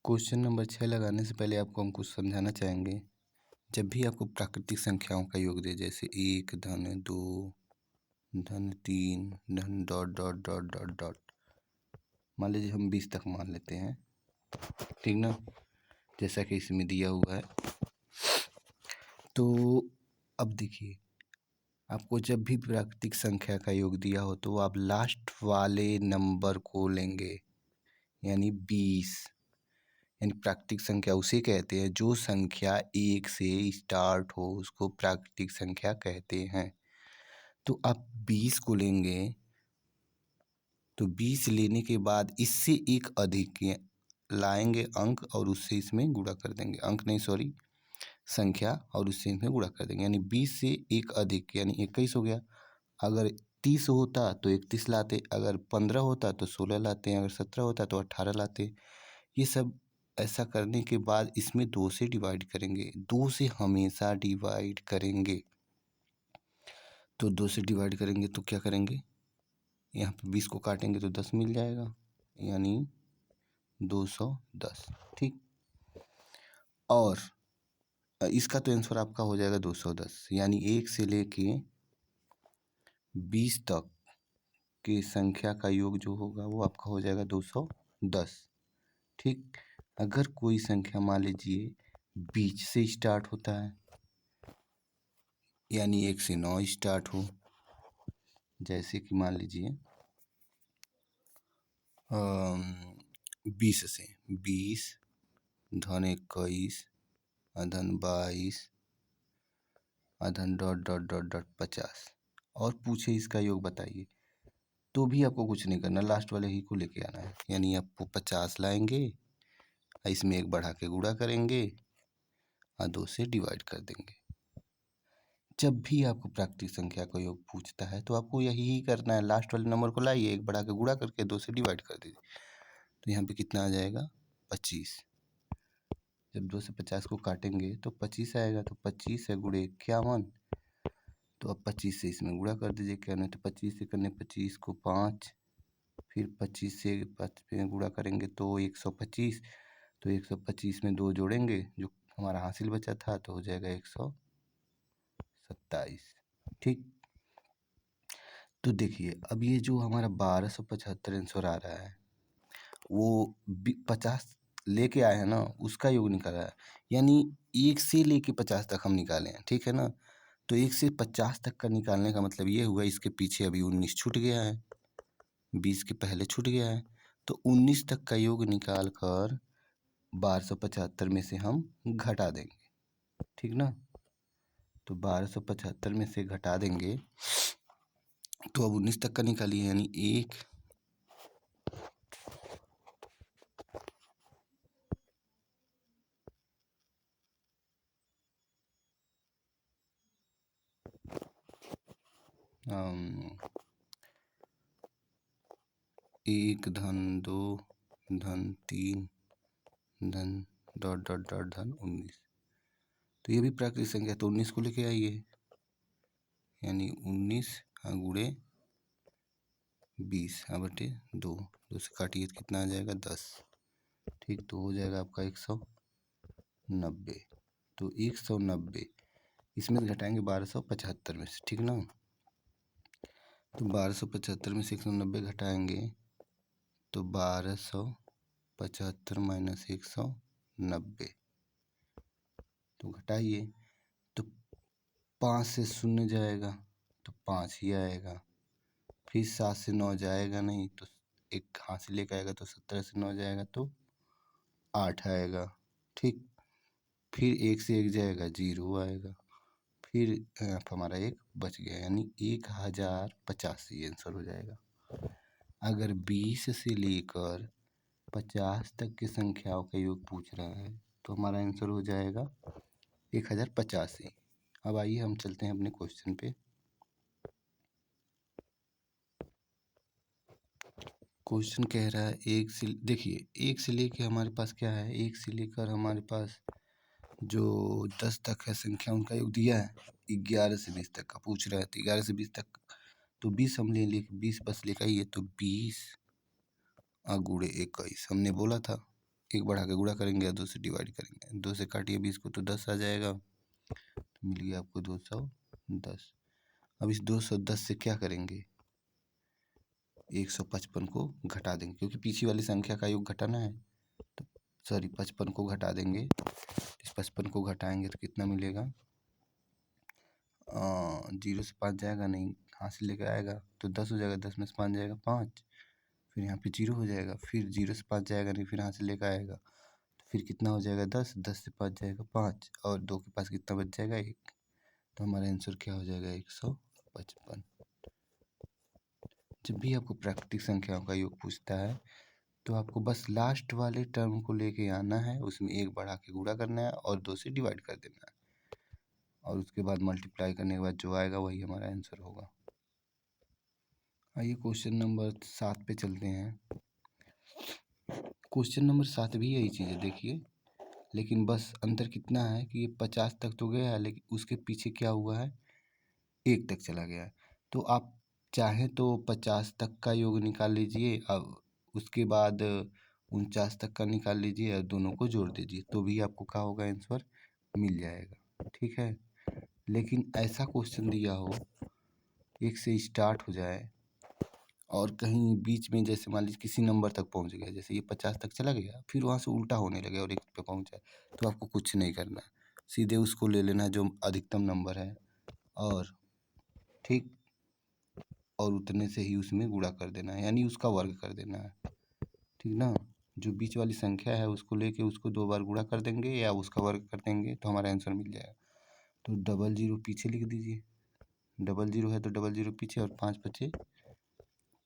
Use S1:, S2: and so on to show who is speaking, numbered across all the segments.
S1: Question number 6 लगाने से पहले आपको हम कुछ समझाना चाहेंगे। जब भी आपको प्राकृतिक संख्याओं का योग दे, जैसे 1 धन 2 धन 3 धन dot dot dot dot dot, मान लीजिए हम 20 तक मान लेते हैं, ठीक ना, जैसा कि इसमें दिया हुआ है। तो अब देखिए, आपको जब भी प्राकृतिक संख्या का योग दिया हो तो आप लास्ट वाले नंबर को लेंगे, यानी 20। यानी प्राकृतिक संख्या उसे कहते हैं जो संख्या 1 से स्टार्ट हो, उसको प्राकृतिक संख्या कहते हैं। तो आप 20 को लेंगे, तो 20 लेने के बाद इससे एक अधिक लाएंगे अंक और उससे इसमें गुणा कर देंगे, अंक नहीं सॉरी संख्या, और उससे इसमें गुणा कर देंगे, यानी 20 से एक अधिक यानी 21 हो गया। अगर 30 होता तो 31 लाते, अगर 15 होता तो 16 लाते, अगर 17 होता तो 18 लाते। ये सब ऐसा करने के बाद इसमें 2 से डिवाइड करेंगे, 2 से हमेशा डिवाइड करेंगे। तो 2 से डिवाइड करेंगे तो क्या करेंगे, यहाँ पे 20 को काटेंगे तो 10 मिल जाएगा, यानी 210, ठीक। और इसका तो आंसर आपका हो जाएगा 210, यानी 1 से लेके 20 तक की संख्या का योग जो होगा वो आपका हो जाएगा 210, ठीक। अगर कोई संख्या मान लीजिए बीच से स्टार्ट होता है, यानी 1 से 9 स्टार्ट हो, जैसे कि मान लीजिए 20 से 20 धन 21 धन 22 धन डॉट डॉट डॉट डॉट 50, और पूछे इसका योग बताइए, तो भी आपको कुछ नहीं करना, लास्ट वाले ही को लेके आना है। यानी आपको 50 लाएंगे, इसमें एक बढ़ा के गुणा करेंगे और 2 से डिवाइड कर देंगे। जब भी आपको प्राकृतिक संख्या का योग पूछता है तो आपको यही करना है, लास्ट वाले नंबर को लाइए, एक बढ़ा के गुणा करके 2 से डिवाइड कर दीजिए। तो यहाँ पे कितना आ जाएगा 25। जब 2 से 50 को काटेंगे तो 25 आएगा, तो 25 है गुणे 51, तो अब 25 से इसमें गुणा कर दीजिए, क्या नहीं, तो 25 से करने 25 को 5, फिर 25 से 5 में गुणा करेंगे तो 125, तो 125 में 2 जोड़ेंगे, जो हमारा हासिल बचा था, तो हो जाएगा 127, ठीक। तो देखिए, अब ये जो हमारा 1275 आंसर आ रहा है, वो 50 लेके आए हैं ना, उसका योग निकाला है, यानी 1 से लेके 50 तक हम निकाले हैं, ठीक है ना। तो 1 से 50 तक का निकालने का मतलब ये हुआ, इसके पीछे अभी 19 छूट गया है, 20 के पहले छूट गया है, तो 19 तक का योग निकाल कर 1275 में से हम घटा देंगे, ठीक ना। तो 1275 में से घटा देंगे, तो अब 19 तक का निकालिए, यानी 1 1 धन 2 धन 3 धन डॉट डॉट डॉट धन 19, तो ये भी प्राकृतिक संख्या, तो 19 को लेके आइए, यानी 19 गुणे 20 बटे 2, 2 से काटिए तो कितना आ जाएगा 10, ठीक। तो हो जाएगा आपका 190, तो 190 इसमें घटाएंगे 1275 में से, ठीक ना। तो 1275 में से 190 घटाएंगे तो 1275 माइनस 190, तो घटाइए, तो 5 से 0 जाएगा तो 5 ही आएगा, फिर 7 से 9 जाएगा नहीं, तो एक हासिल लेकर आएगा, तो 17 से 9 जाएगा तो 8 आएगा, ठीक। फिर 1 से 1 जाएगा 0 आएगा, फिर हमारा 1 बच गया, यानी 1085 आंसर हो जाएगा। अगर 20 से लेकर 50 तक की संख्याओं का योग पूछ रहा है तो हमारा आंसर हो जाएगा 1085। अब आइए हम चलते हैं अपने क्वेश्चन पे। क्वेश्चन कह रहा है एक से, देखिए 1 से लेकर हमारे पास क्या है, 1 से लेकर हमारे पास जो 10 तक है संख्या, उनका योग दिया है, 11 से 20 तक का पूछ रहा है, तो 11 से 20 तक, तो 20 हम ले 20 बस लेकर आइए, तो 20 गुणे 21 हमने बोला था, एक बढ़ा के गुणा करेंगे या 2 से डिवाइड करेंगे। 2 से काटिए 20 को तो 10 आ जाएगा, तो मिल गया आपको 210। अब इस 210 से क्या करेंगे, 155 को घटा देंगे, क्योंकि पीछे वाली संख्या का योग घटाना है। तो सॉरी 55 को घटा देंगे। इस 55 को घटाएंगे तो कितना मिलेगा, 0 से 5 जाएगा नहीं, यहाँ से लेकर आएगा तो 10 हो जाएगा, 10 में से 5 जाएगा 5, फिर यहाँ पे 0 हो जाएगा, फिर 0 से 5 जाएगा नहीं, फिर यहाँ से लेकर आएगा तो फिर कितना हो जाएगा 10, 10 से 5 जाएगा 5, और 2 के पास कितना बच जाएगा 1। तो हमारा आंसर क्या हो जाएगा 155। जब भी आपको प्राकृतिक संख्याओं का योग पूछता है तो आपको बस लास्ट वाले टर्म को लेके आना है, उसमें 1 बढ़ा के गुणा करना है और 2 से डिवाइड कर देना है, और उसके बाद मल्टीप्लाई करने के बाद जो आएगा वही हमारा आंसर होगा। आइए क्वेश्चन नंबर 7 पे चलते हैं। क्वेश्चन नंबर 7 भी यही चीज़ है, देखिए, लेकिन बस अंतर कितना है कि ये 50 तक तो गया है, लेकिन उसके पीछे क्या हुआ है, 1 तक चला गया है। तो आप चाहें तो 50 तक का योग निकाल लीजिए, अब उसके बाद 49 तक का निकाल लीजिए और दोनों को जोड़ दीजिए, तो भी आपको क्या होगा, आंसर मिल जाएगा। ठीक है, लेकिन ऐसा क्वेश्चन दिया हो 1 से स्टार्ट हो जाए और कहीं बीच में, जैसे मान लीजिए किसी नंबर तक पहुंच गया, जैसे ये 50 तक चला गया, फिर वहाँ से उल्टा होने लगे और 1 पे पहुंच जाए, तो आपको कुछ नहीं करना, सीधे उसको ले लेना जो अधिकतम नंबर है, और ठीक, और उतने से ही उसमें गुणा कर देना है, यानी उसका वर्ग कर देना है। ठीक ना, जो बीच वाली संख्या है उसको लेके उसको 2 बार गुणा कर देंगे या उसका वर्ग कर देंगे तो हमारा आंसर मिल जाएगा। तो 00 पीछे लिख दीजिए, 00 है तो 00 पीछे, और 5 बचे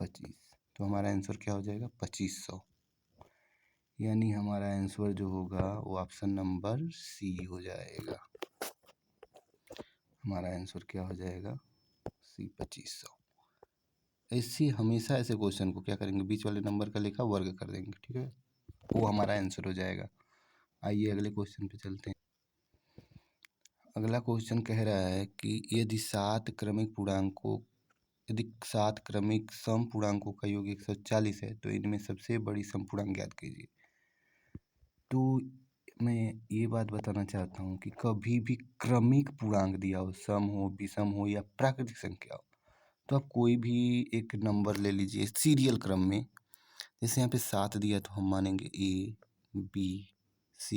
S1: 25, तो हमारा आंसर क्या हो जाएगा 2500। यानी हमारा आंसर जो होगा वो ऑप्शन नंबर सी हो जाएगा। हमारा आंसर क्या हो जाएगा, सी 2500। ऐसे हमेशा ऐसे क्वेश्चन को क्या करेंगे, बीच वाले नंबर का लेखा वर्ग कर देंगे, ठीक है, वो हमारा आंसर हो जाएगा। आइए अगले क्वेश्चन पे चलते हैं। अगला क्वेश्चन कह रहा है कि यदि 7 क्रमिक सम पूर्णांकों का योग 140 है तो इनमें सबसे बड़ी सम पूर्णांक ज्ञात कीजिए। तो मैं ये बात बताना चाहता हूँ कि कभी भी क्रमिक पूर्णांक दिया हो, सम हो, विषम हो या प्राकृतिक संख्या हो, तो आप कोई भी एक नंबर ले लीजिए सीरियल क्रम में। जैसे यहाँ पे 7 दिया तो हम मानेंगे A B C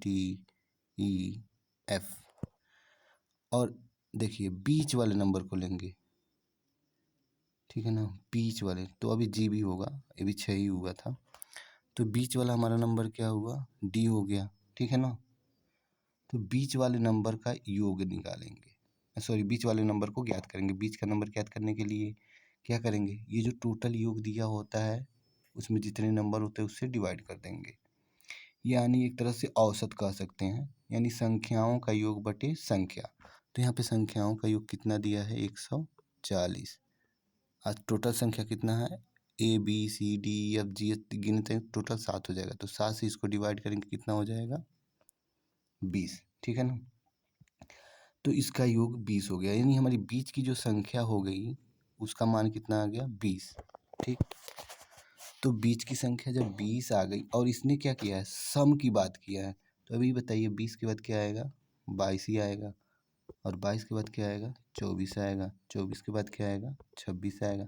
S1: D E F, और देखिए बीच वाले नंबर को लेंगे, ठीक है ना, बीच वाले, तो अभी जी भी होगा, ये भी 6 ही हुआ था, तो बीच वाला हमारा नंबर क्या हुआ, डी हो गया, ठीक है ना। तो बीच वाले नंबर का योग निकालेंगे, सॉरी बीच वाले नंबर को ज्ञात करेंगे। बीच का नंबर ज्ञात करने के लिए क्या करेंगे, ये जो टोटल योग दिया होता है उसमें जितने नंबर होते हैं उससे डिवाइड कर देंगे, यानी एक तरह से औसत कह सकते हैं, यानी संख्याओं का योग बटे संख्या। तो यहाँ पे संख्याओं का योग कितना दिया है 140, आज टोटल संख्या कितना है ABCDEFG गिनते हैं टोटल 7 हो जाएगा, तो 7 से इसको डिवाइड करेंगे कितना हो जाएगा 20, ठीक है ना। तो इसका योग 20 हो गया, यानी हमारी बीच की जो संख्या हो गई उसका मान कितना आ गया 20, ठीक। तो बीच की संख्या जब 20 आ गई और इसने क्या किया है, सम की बात किया है, तो अभी बताइए 20 के बाद क्या आएगा 22 ही आएगा, और 22 के बाद क्या आएगा 24 आएगा, 24 के बाद क्या आएगा 26 आएगा,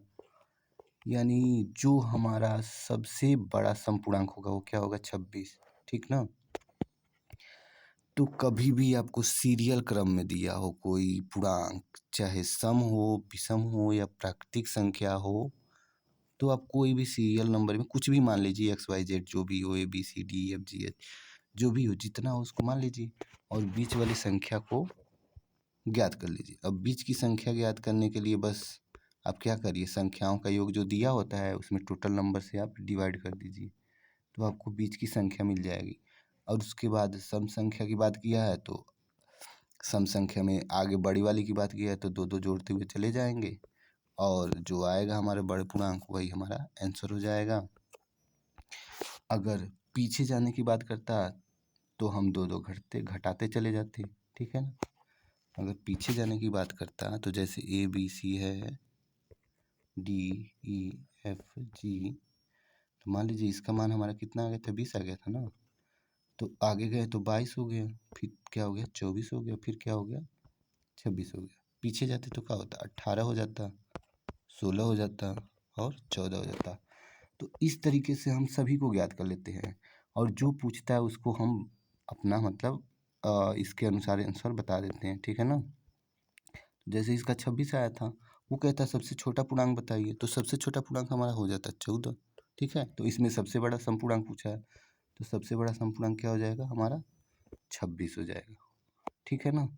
S1: यानी जो हमारा सबसे बड़ा सम पूर्णांक होगा वो क्या होगा 26, ठीक ना। तो कभी भी आपको सीरियल क्रम में दिया हो कोई पूर्णांक, चाहे सम हो, विषम हो या प्राकृतिक संख्या हो, तो आप कोई भी सीरियल नंबर में कुछ भी मान लीजिए, XYZ जो भी हो, ABCDEFGH जो भी हो, जितना हो उसको मान लीजिए और बीच वाली संख्या को ज्ञात कर लीजिए। अब बीच की संख्या ज्ञात करने के लिए बस आप क्या करिए, संख्याओं का योग जो दिया होता है उसमें टोटल नंबर से आप डिवाइड कर दीजिए, तो आपको बीच की संख्या मिल जाएगी। और उसके बाद सम संख्या की बात किया है तो सम संख्या में आगे बड़ी वाली की बात किया है तो 2 जोड़ते हुए चले जाएंगे, और जो आएगा हमारे बड़े पूर्णांक वही हमारा आंसर हो जाएगा। अगर पीछे जाने की बात करता तो हम 2 घटाते चले जाते, ठीक है ना। अगर पीछे जाने की बात करता तो जैसे ABC है, DEFG, तो मान लीजिए इसका मान हमारा कितना आ गया था, 20 आ गया था ना। तो आगे गए तो 22 हो गया, फिर क्या हो गया 24 हो गया, फिर क्या हो गया 26 हो गया। पीछे जाते तो क्या होता 18 हो जाता, 16 हो जाता और 14 हो जाता। तो इस तरीके से हम सभी को ज्ञात कर लेते हैं, और जो पूछता है उसको हम अपना मतलब इसके अनुसार आंसर बता देते हैं, ठीक है ना। जैसे इसका 26 आया था, वो कहता है सबसे छोटा पूर्णांक बताइए, तो सबसे छोटा पूर्णांक हमारा हो जाता है 14, ठीक है। तो इसमें सबसे बड़ा समपूर्णांक पूछा है, तो सबसे बड़ा समपूर्णांक क्या हो जाएगा हमारा 26 हो जाएगा, ठीक है ना।